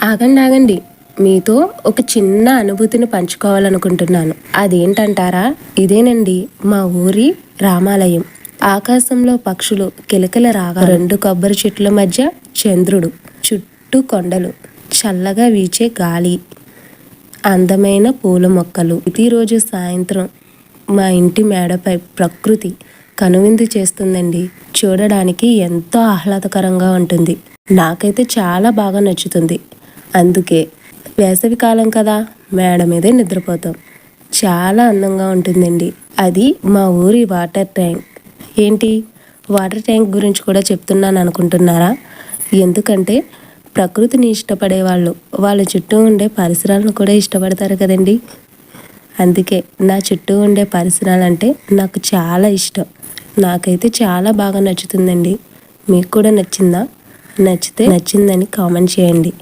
ఆగండి ఆగండి, మీతో ఒక చిన్న అనుభూతిని పంచుకోవాలనుకుంటున్నాను. అదేంటంటారా? ఇదేనండి మా ఊరి రామాలయం. ఆకాశంలో పక్షులు కిలకిల రాగా, 2 కొబ్బరి చెట్ల మధ్య చంద్రుడు, చుట్టూ కొండలు, చల్లగా వీచే గాలి, అందమైన పూల మొక్కలు. ప్రతిరోజు సాయంత్రం మా ఇంటి మేడపై ప్రకృతి కనువిందు చేస్తుందండి. చూడడానికి ఎంతో ఆహ్లాదకరంగా ఉంటుంది. నాకైతే చాలా బాగా నచ్చుతుంది. అందుకే వేసవి కాలం కదా, మేడ మీదే నిద్రపోతాం. చాలా అందంగా ఉంటుందండి. అది మా ఊరి వాటర్ ట్యాంక్. ఏంటి, వాటర్ ట్యాంక్ గురించి కూడా చెప్తున్నాను అనుకుంటున్నారా? ఎందుకంటే ప్రకృతిని ఇష్టపడే వాళ్ళు వాళ్ళ చుట్టూ ఉండే పరిసరాలను కూడా ఇష్టపడతారు కదండి. అందుకే నా చుట్టూ ఉండే పరిసరాలంటే నాకు చాలా ఇష్టం. నాకైతే చాలా బాగా నచ్చుతుందండి. మీకు కూడా నచ్చిందా? నచ్చితే నచ్చిందని కామెంట్ చేయండి.